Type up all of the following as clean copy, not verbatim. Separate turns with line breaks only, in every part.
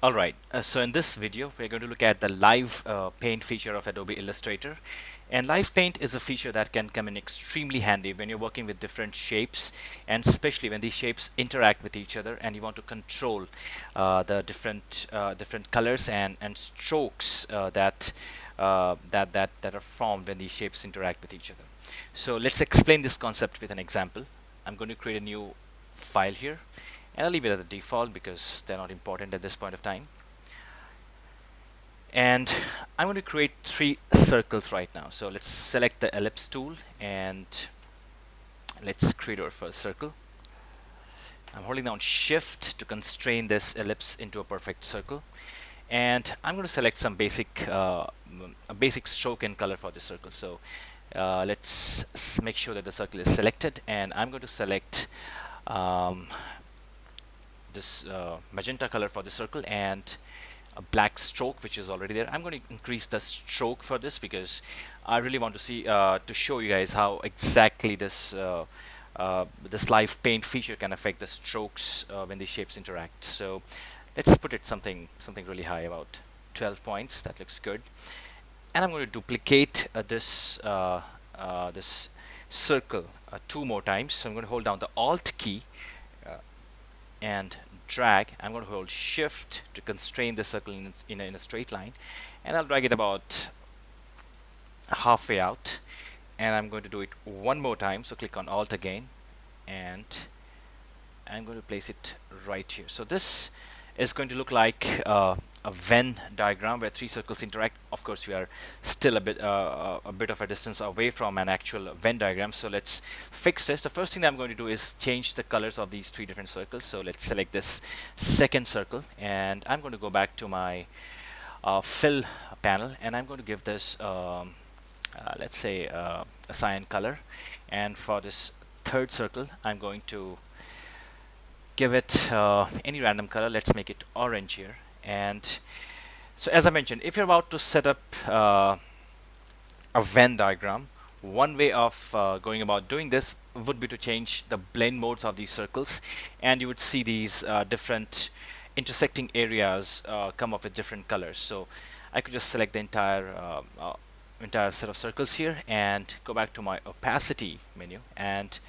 Alright, so in this video we're going to look at the live paint feature of Adobe Illustrator. And live paint is a feature that can come in extremely handy when you're working with different shapes, and especially when these shapes interact with each other and you want to control the different colors and strokes that are formed when these shapes interact with each other. So let's explain this concept with an example. I'm going to create a new file here, and I'll leave it at the default because they're not important at this point of time. And I'm going to create 3 circles right now. So let's select the ellipse tool and let's create our first circle. I'm holding down shift to constrain this ellipse into a perfect circle, and I'm going to select some a basic stroke and color for this circle. So let's make sure that the circle is selected, and I'm going to select um, this magenta color for the circle and a black stroke which is already there. I'm going to increase the stroke for this because I really want to see to show you guys how exactly this live paint feature can affect the strokes when these shapes interact. So let's put it something really high, about 12 points. That looks good. And I'm going to duplicate this circle 2 more times. So I'm going to hold down the Alt key uh, and drag. I'm going to hold shift to constrain the circle in a straight line, and I'll drag it about halfway out, and I'm going to do it 1 more time. So click on Alt again, and I'm going to place it right here. So this is going to look like a Venn diagram where 3 circles interact. Of course, we are still a bit of a distance away from an actual Venn diagram. So let's fix this. The first thing that I'm going to do is change the colors of these 3 different circles. So let's select this second circle, and I'm going to go back to my fill panel, and I'm going to give this let's say a cyan color. And for this third circle, I'm going to give it any random color. Let's make it orange here. And so as I mentioned, if you're about to set up a Venn diagram, one way of going about doing this would be to change the blend modes of these circles, and you would see these different intersecting areas come up with different colors. So I could just select the entire set of circles here and go back to my opacity menu and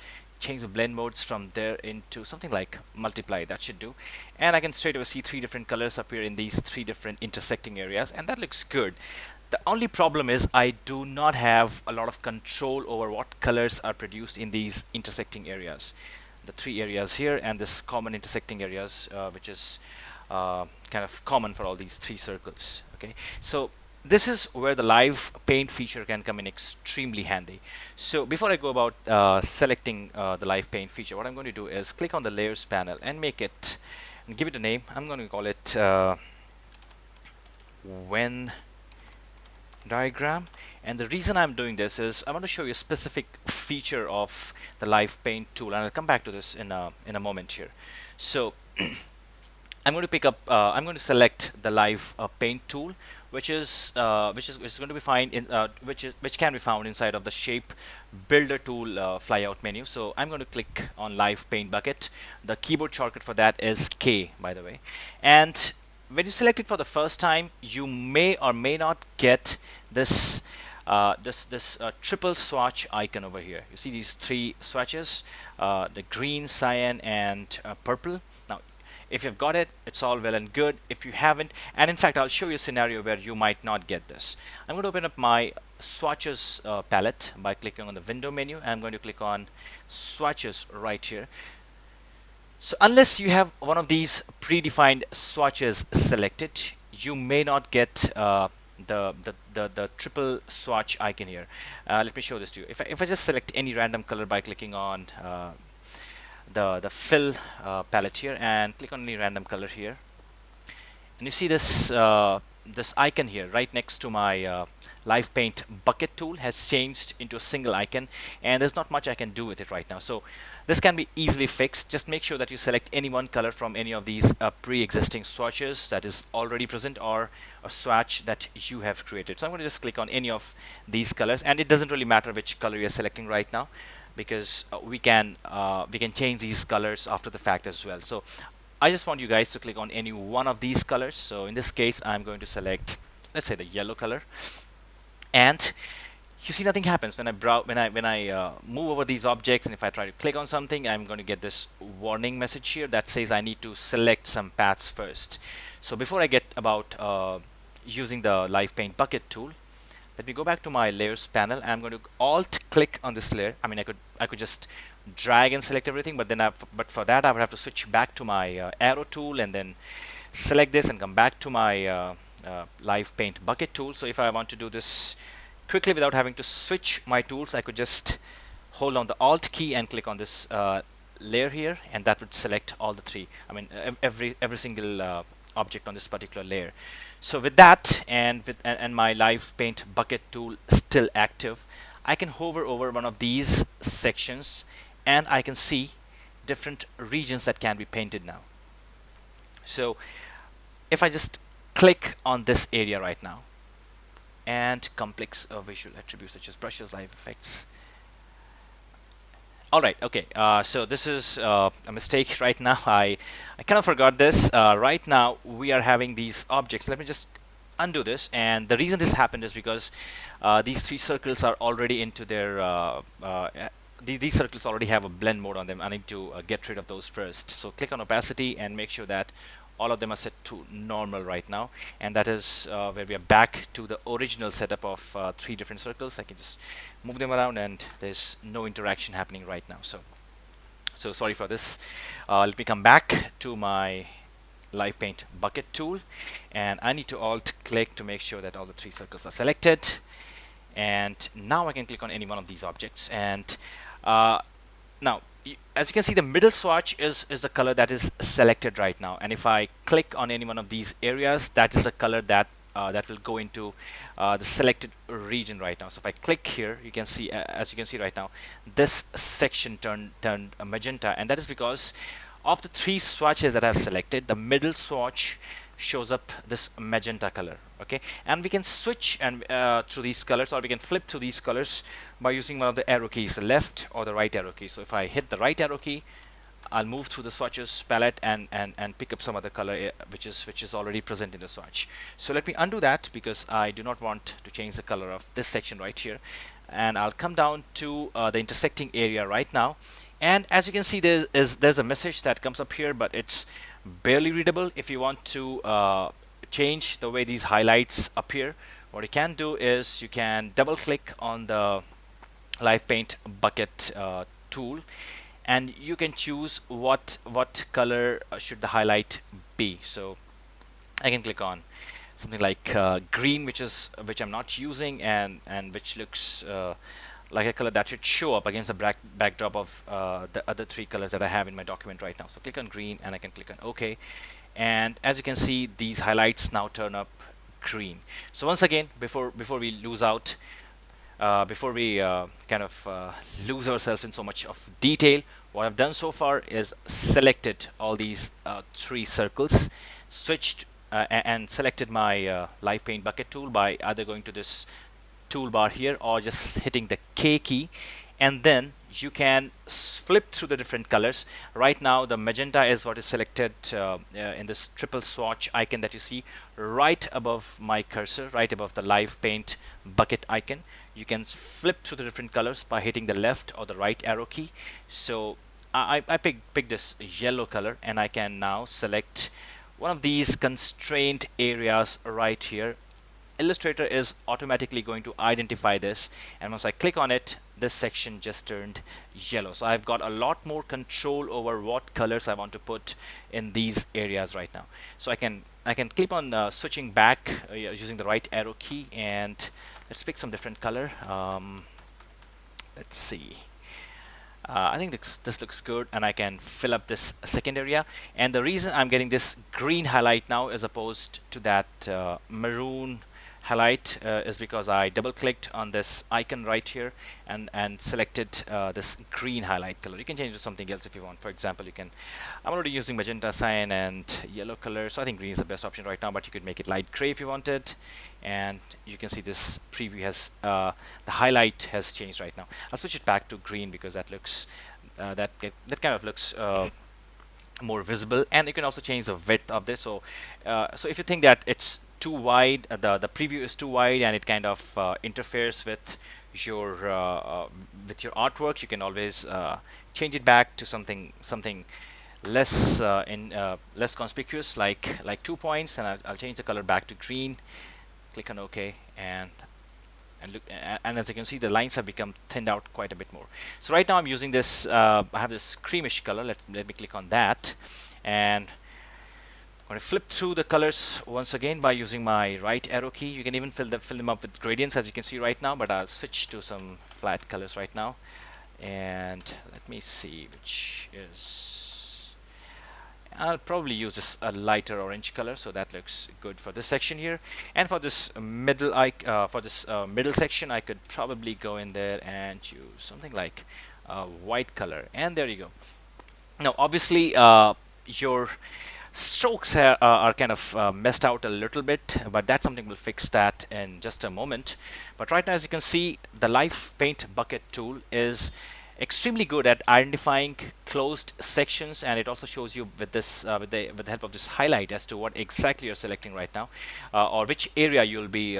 change the blend modes from there into something like multiply. That should do, and I can straight away see 3 different colors appear in these 3 different intersecting areas, and that looks good. The only problem is I do not have a lot of control over what colors are produced in these intersecting areas, the 3 areas here and this common intersecting areas, which is kind of common for all these 3 circles. Okay, so this is where the live paint feature can come in extremely handy. So before I go about selecting the live paint feature, what I'm going to do is click on the layers panel and make it and give it a name. I'm going to call it Venn diagram. And the reason I'm doing this is I want to show you a specific feature of the live paint tool, and I'll come back to this in a moment here. So I'm going to I'm going to select the live paint tool, which is going to be find in which can be found inside of the shape builder tool flyout menu. So I'm going to click on live paint bucket. The keyboard shortcut for that is K, by the way. And when you select it for the first time, you may or may not get this triple swatch icon over here. You see these 3 swatches, the green, cyan, and purple. Now, if you've got it, it's all well and good. If you haven't, and in fact, I'll show you a scenario where you might not get this. I'm going to open up my swatches palette by clicking on the window menu. I'm going to click on swatches right here. So unless you have one of these predefined swatches selected, you may not get the triple swatch icon here. Let me show this to you. If I just select any random color by clicking on the fill palette here and click on any random color here, and you see this icon here right next to my live paint bucket tool has changed into a single icon, and there's not much I can do with it right now. So this can be easily fixed. Just make sure that you select any one color from any of these pre-existing swatches that is already present, or a swatch that you have created. So I'm going to just click on any of these colors, and it doesn't really matter which color you're selecting right now, because we can change these colors after the fact as well. So I just want you guys to click on any one of these colors. So in this case, I'm going to select, let's say, the yellow color, and you see nothing happens when I move over these objects, and if I try to click on something, I'm going to get this warning message here that says I need to select some paths first. So before I get about using the live paint bucket tool, let me go back to my layers panel. I'm going to alt click on this layer. I mean, I could just drag and select everything, but then but for that I would have to switch back to my arrow tool and then select this and come back to my live paint bucket tool. So if I want to do this quickly without having to switch my tools, I could just hold on the alt key and click on this layer here, and that would select all the three. I mean, every single object on this particular layer. So with that, and my live paint bucket tool still active, I can hover over one of these sections and I can see different regions that can be painted now. So if I just click on this area right now, and complex visual attributes such as brushes, live effects. All right, okay. So this is a mistake right now. I kind of forgot this. Right now we are having these objects. Let me just undo this. And the reason this happened is because these three circles are already into their these circles already have a blend mode on them. I need to get rid of those first. So click on opacity and make sure that all of them are set to normal right now, and that is where we are back to the original setup of three different circles. I can just move them around and there's no interaction happening right now. So sorry for this. Let me come back to my live paint bucket tool, and I need to alt click to make sure that all the three circles are selected. And now I can click on any one of these objects, and now as you can see, the middle swatch is the color that is selected right now, and if I click on any one of these areas, that is a color that that will go into the selected region right now. So if I click here, you can see as you can see right now, this section turned magenta, and that is because of the three swatches that I've selected. The middle swatch shows up this magenta color. Okay, and we can switch and through these colors, or we can flip through these colors by using one of the arrow keys, the left or the right arrow key. So if I hit the right arrow key, I'll move through the swatches palette and pick up some other color which is already present in the swatch. So let me undo that because I do not want to change the color of this section right here, and I'll come down to the intersecting area right now. And as you can see, there's a message that comes up here, but it's barely readable. If you want to change the way these highlights appear, what you can do is you can double click on the live paint bucket tool, and you can choose what color should the highlight be. So I can click on something like green, which I'm not using, and which looks like a color that should show up against the backdrop of the other three colors that I have in my document right now. So click on green, and I can click on OK, and as you can see, these highlights now turn up green. So once again, before we lose out, before we kind of lose ourselves in so much of detail, what I've done so far is selected all these three circles, switched and selected my live paint bucket tool by either going to this toolbar here or just hitting the K key, and then you can flip through the different colors. Right now the magenta is what is selected in this triple swatch icon that you see right above my cursor, right above the live paint bucket icon. You can flip through the different colors by hitting the left or the right arrow key. So I picked this yellow color, and I can now select one of these constrained areas right here. Illustrator is automatically going to identify this, and once I click on it, this section just turned yellow. So I've got a lot more control over what colors I want to put in these areas right now. So I can keep on switching back using the right arrow key, and let's pick some different color. Let's see. I think this looks good, and I can fill up this second area. And the reason I'm getting this green highlight now as opposed to that maroon highlight is because I double clicked on this icon right here and selected this green highlight color. You can change it to something else if you want. For example, I'm already using magenta, cyan, and yellow color, so I think green is the best option right now, but you could make it light gray if you wanted. And you can see this preview has the highlight has changed right now. I'll switch it back to green because that looks that kind of looks more visible, and you can also change the width of this. So so if you think that it's too wide, the preview is too wide and it kind of interferes with your artwork, you can always change it back to something less less conspicuous, like 2 points, and I'll change the color back to green. Click on OK, and look, and as you can see, the lines have become thinned out quite a bit more. So right now I'm using this, I have this creamish color. Let me click on that, and I'm going to flip through the colors once again by using my right arrow key. You can even fill them up with gradients, as you can see right now, but I'll switch to some flat colors right now. And let me see which is, I'll probably use this a lighter orange color, so that looks good for this section here. And for this middle section, I could probably go in there and choose something like white color. And there you go. Now, obviously, your strokes are kind of messed out a little bit, but that's something we'll fix that in just a moment. But right now, as you can see, the Live Paint Bucket tool is extremely good at identifying closed sections, and it also shows you with this with the help of this highlight as to what exactly you're selecting right now, or which area you'll be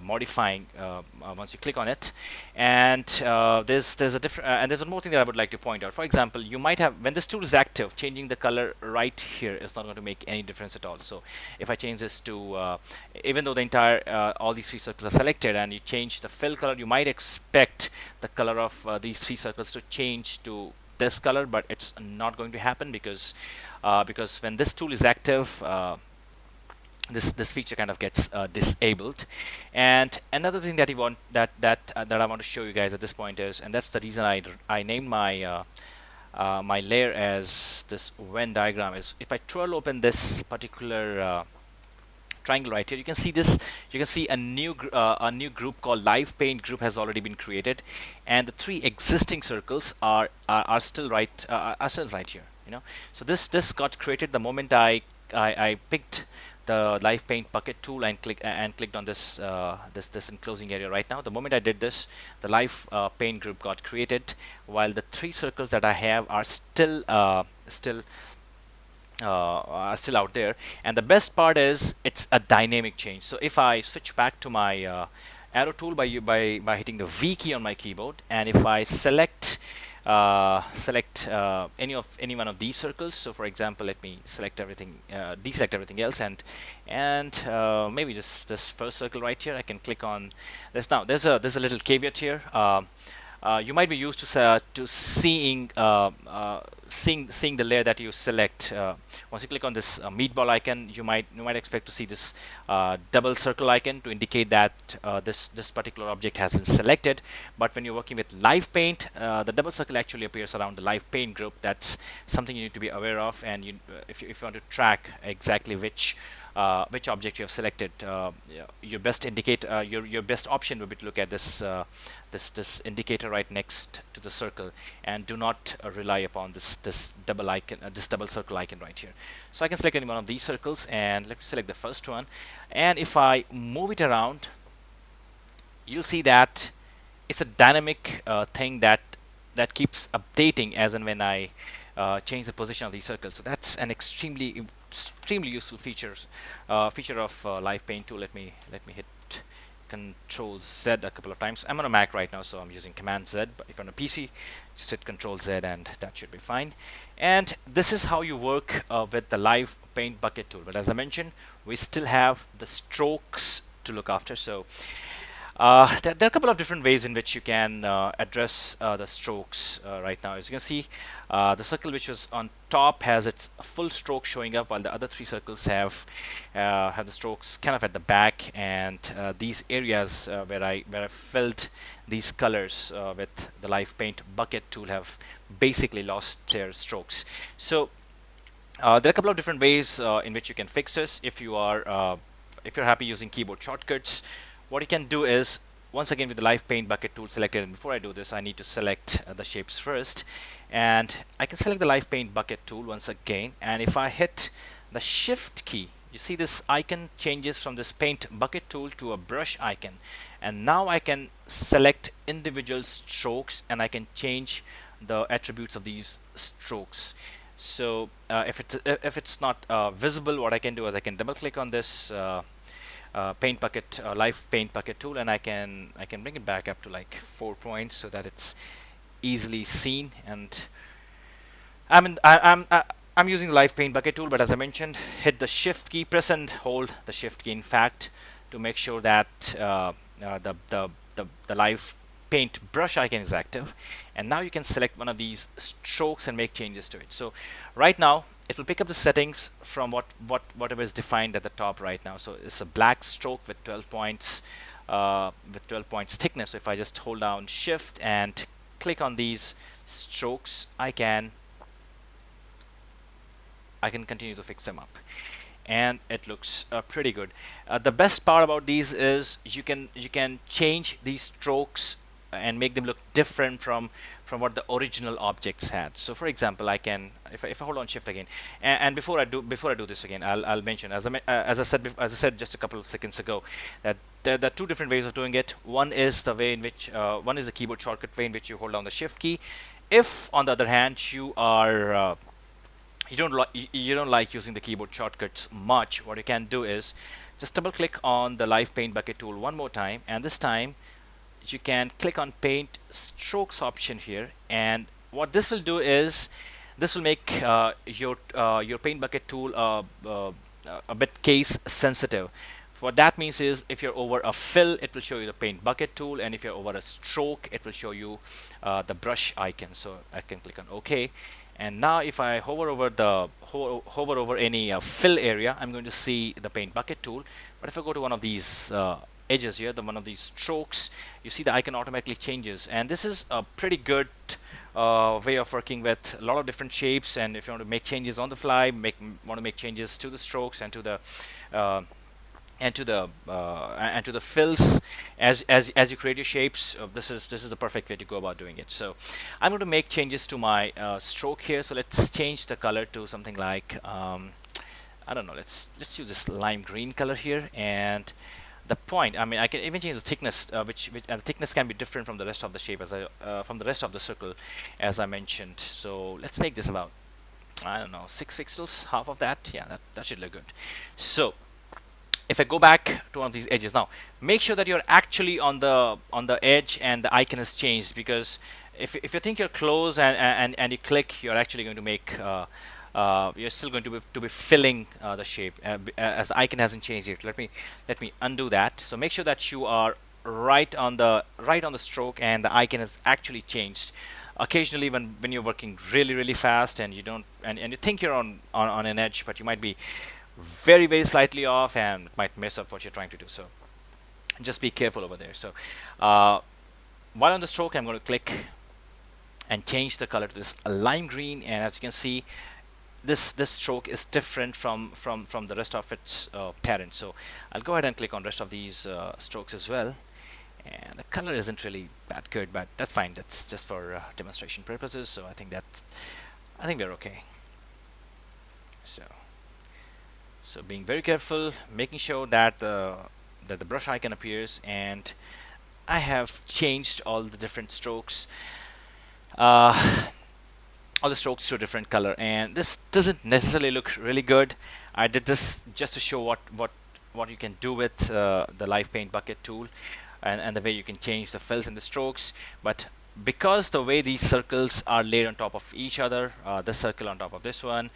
modifying once you click on it. And there's a different and there's one more thing that I would like to point out. For example, you might have, when this tool is active, changing the color right here is not going to make any difference at all. So if I change this to even though the entire all these three circles are selected, and you change the fill color, you might expect the color of these three circles to change to this color, but it's not going to happen because when this tool is active, this feature kind of gets disabled. And another thing that that I want to show you guys at this point is, and that's the reason I named my layer as this Venn diagram, is if I twirl open this particular triangle right here, you can see this. You can see a new group called Live Paint group has already been created, and the three existing circles are still right here. So this got created the moment I picked the Live Paint Bucket tool and clicked on this enclosing area right now. The moment I did this, the Live Paint group got created, while the three circles that I have are still out there. And the best part is it's a dynamic change. So if I switch back to my arrow tool by hitting the V key on my keyboard, and if I select any one of these circles, so for example, let me select everything, deselect everything else, and maybe this first circle right here, I can click on this. Now there's a little caveat here. You might be used to seeing the layer that you select. Once you click on this meatball icon, you might expect to see this double circle icon to indicate that this particular object has been selected. But when you're working with Live Paint, the double circle actually appears around the Live Paint group. That's something you need to be aware of, and if you want to track exactly which object you have selected, your best option would be to look at this indicator right next to the circle, and do not rely upon this double circle icon right here. So I can select any one of these circles, and let me select the first one, and if I move it around, you'll see that it's a dynamic thing that keeps updating as and when I change the position of these circles. So that's an extremely useful feature of Live Paint tool. Let me hit Control Z a couple of times. I'm on a Mac right now, so I'm using Command Z. But if you're on a PC, just hit Control Z, and that should be fine. And this is how you work with the Live Paint Bucket tool. But as I mentioned, we still have the strokes to look after. So there are a couple of different ways in which you can address the strokes right now. As you can see, the circle which was on top has its full stroke showing up, while the other three circles have the strokes kind of at the back, and these areas where I filled these colors with the Live Paint Bucket tool have basically lost their strokes. So there are a couple of different ways in which you can fix this. If you're happy using keyboard shortcuts, what you can do is, once again with the Live Paint Bucket tool selected, and before I do this, I need to select the shapes first, and I can select the Live Paint Bucket tool once again, and if I hit the Shift key, you see this icon changes from this Paint Bucket tool to a brush icon, and now I can select individual strokes, and I can change the attributes of these strokes. So if it's not visible, what I can do is I can double click on this paint bucket live paint bucket tool, and I can bring it back up to like 4 points so that it's easily seen. And I'm using the live paint bucket tool, but as I mentioned, hit the shift key, press and hold the shift key in fact, to make sure that the live paint brush icon is active. And now you can select one of these strokes and make changes to it. So right now it will pick up the settings from whatever is defined at the top right now. So it's a black stroke with 12 points thickness. So if I just hold down shift and click on these strokes, I can continue to fix them up, and it looks pretty good. The best part about these is you can change these strokes and make them look different from what the original objects had. So for example, I can, if I hold on shift again, and before I do this again, I'll mention, as I said just a couple of seconds ago, that there are two different ways of doing it. One is the way in which one is the keyboard shortcut way in which you hold down the shift key. If on the other hand you don't like using the keyboard shortcuts much, what you can do is just double click on the live paint bucket tool one more time, and this time you can click on paint strokes option here. And what this will do is this will make your paint bucket tool a bit case sensitive. What that means is if you're over a fill, it will show you the paint bucket tool, and if you're over a stroke, it will show you the brush icon. So I can click on OK, and now if I hover over any fill area, I'm going to see the paint bucket tool. But if I go to one of these edges here, one of these strokes, you see the icon automatically changes. And this is a pretty good way of working with a lot of different shapes. And if you want to make changes on the fly, want to make changes to the strokes and to the uh, fills as you create your shapes, this is the perfect way to go about doing it. So I'm going to make changes to my stroke here. So let's change the color to something like I don't know, let's use this lime green color here. And the point, I mean, I can even change the thickness, which and the thickness can be different from the rest of the shape, from the rest of the circle, as I mentioned. So let's make this about, I don't know, 6 pixels, half of that. Yeah, that should look good. So if I go back to one of these edges now, make sure that you're actually on the edge and the icon has changed, because if you think you're close and you click, you're actually going to make you're still going to be filling the shape as the icon hasn't changed yet. Let me undo that. So make sure that you are right on the stroke and the icon has actually changed. Occasionally when you're working really fast and you don't and you think you're on an edge, but you might be very slightly off and it might mess up what you're trying to do. So just be careful over there. So while on the stroke, I'm going to click and change the color to this lime green, and as you can see, this stroke is different from the rest of its parent. So I'll go ahead and click on rest of these strokes as well. And the color isn't really that good, but that's fine. That's just for demonstration purposes. So I think we're okay. So being very careful, making sure that the brush icon appears, and I have changed all the different strokes, uh, all the strokes to a different color. And this doesn't necessarily look really good. I did this just to show what you can do with the live paint bucket tool, and the way you can change the fills and the strokes. But because the way these circles are laid on top of each other, this circle on top of this one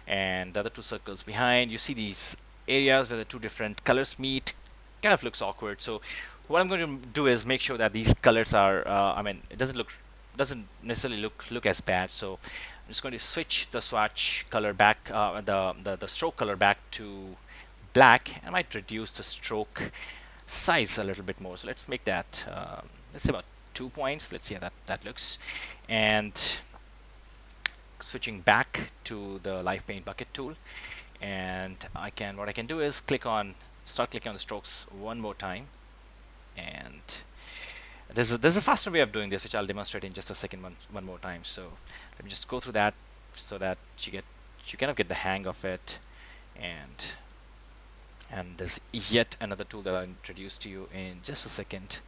and the other two circles behind, you see these areas where the two different colors meet, kind of looks awkward. So what I'm going to do is make sure that these colors are I mean, it doesn't necessarily look as bad. So I'm just going to switch the swatch color back, the stroke color back to black. I might reduce the stroke size a little bit more. So let's make that let's say about 2 points. Let's see how that looks. And switching back to the live paint bucket tool, and what I can do is start clicking on the strokes one more time. And there's a faster way of doing this, which I'll demonstrate in just a second one more time. So let me just go through that so that you kind of get the hang of it. And there's yet another tool that I'll introduce to you in just a second.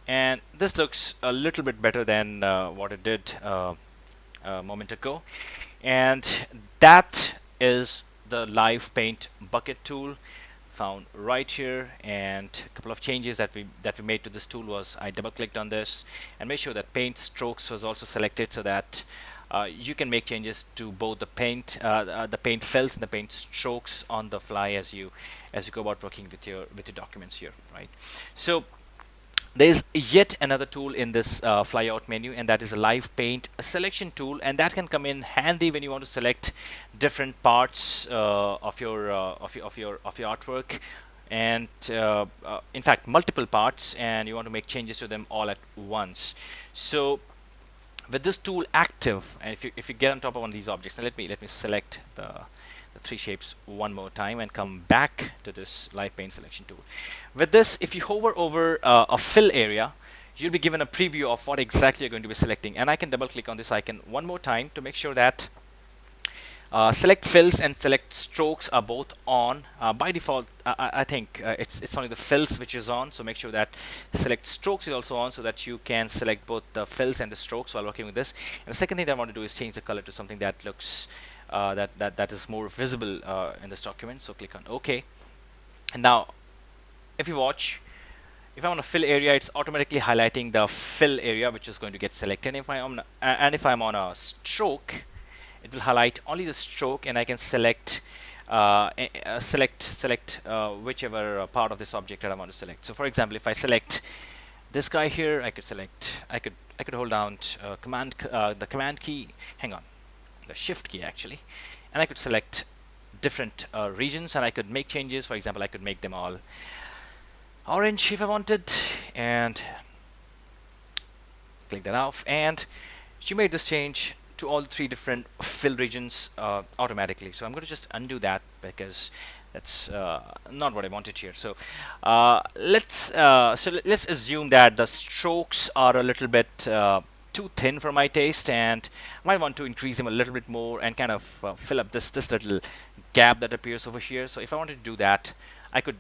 And this looks a little bit better than what it did a moment ago, and that is the live paint bucket tool found right here. And a couple of changes that we made to this tool was I double clicked on this and made sure that paint strokes was also selected, so that you can make changes to both the paint fills and the paint strokes on the fly as you go about working with your documents here, right? So there's yet another tool in this flyout menu, and that is a live paint selection tool, and that can come in handy when you want to select different parts of your artwork, and in fact multiple parts, and you want to make changes to them all at once. So with this tool active, and if you get on top of one of these objects, now let me select the three shapes one more time and come back to this live paint selection tool. With this, if you hover over a fill area, you'll be given a preview of what exactly you're going to be selecting, and I can double click on this icon one more time to make sure that select fills and select strokes are both on. By default, I think it's only the fills which is on, so make sure that select strokes is also on, so that you can select both the fills and the strokes while working with this. And the second thing that I want to do is change the color to something that looks that is more visible in this document. So click on OK. And now, if you watch, if I'm on a fill area, it's automatically highlighting the fill area which is going to get selected. If I'm on a stroke, it will highlight only the stroke, and I can select whichever part of this object that I want to select. So for example, if I select this guy here, I could hold down the command key, the shift key actually, and I could select different regions, and I could make changes. For example, I could make them all orange if I wanted, and click that off, and you made this change to all three different fill regions automatically. So I'm going to just undo that because that's not what I wanted here. So let's assume that the strokes are a little bit too thin for my taste, and I might want to increase them a little bit more and kind of fill up this little gap that appears over here. So if I wanted to do that, I could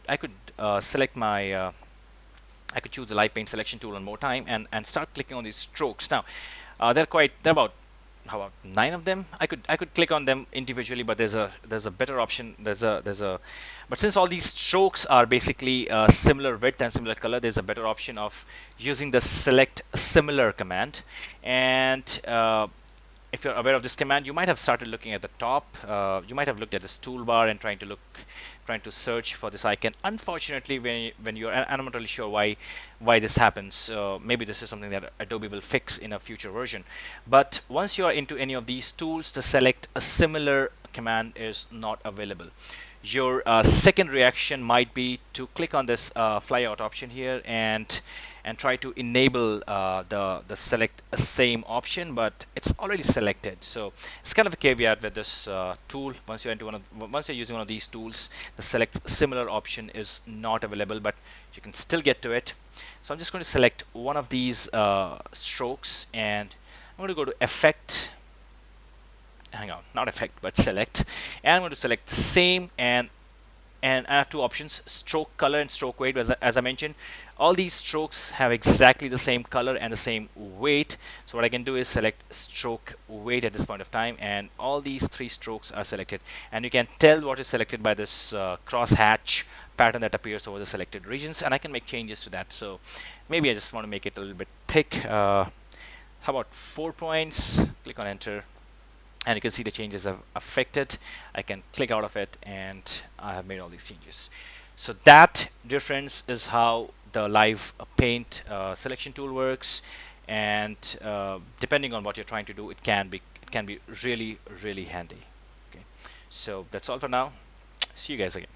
select my I could choose the live paint selection tool one more time and start clicking on these strokes. Now they're about how about 9 of them. I could click on them individually, but there's a better option. But since all these strokes are basically similar width and similar color, there's a better option of using the select similar command. And if you're aware of this command, you might have started looking at the top. You might have looked at this toolbar and trying to search for this icon. Unfortunately, when you're, and I'm not really sure why this happens. Maybe this is something that Adobe will fix in a future version. But once you are into any of these tools, the select a similar command is not available. Your second reaction might be to click on this flyout option here and try to enable the select same option, but it's already selected. So it's kind of a caveat with this tool. Once you're using one of these tools, the select similar option is not available, but you can still get to it. So I'm just going to select one of these strokes, and I'm going to go to effect. Not effect, but select, and I'm going to select same, and I have two options: stroke color and stroke weight. As I mentioned, all these strokes have exactly the same color and the same weight. So what I can do is select stroke weight at this point of time, and all these three strokes are selected. And you can tell what is selected by this crosshatch pattern that appears over the selected regions, and I can make changes to that. So maybe I just want to make it a little bit thick. How about 4 points? Click on enter, and you can see the changes have affected. I can click out of it, and I have made all these changes. So that difference is how the live paint selection tool works, and depending on what you're trying to do, it can be really handy. Okay, so that's all for now. See you guys again.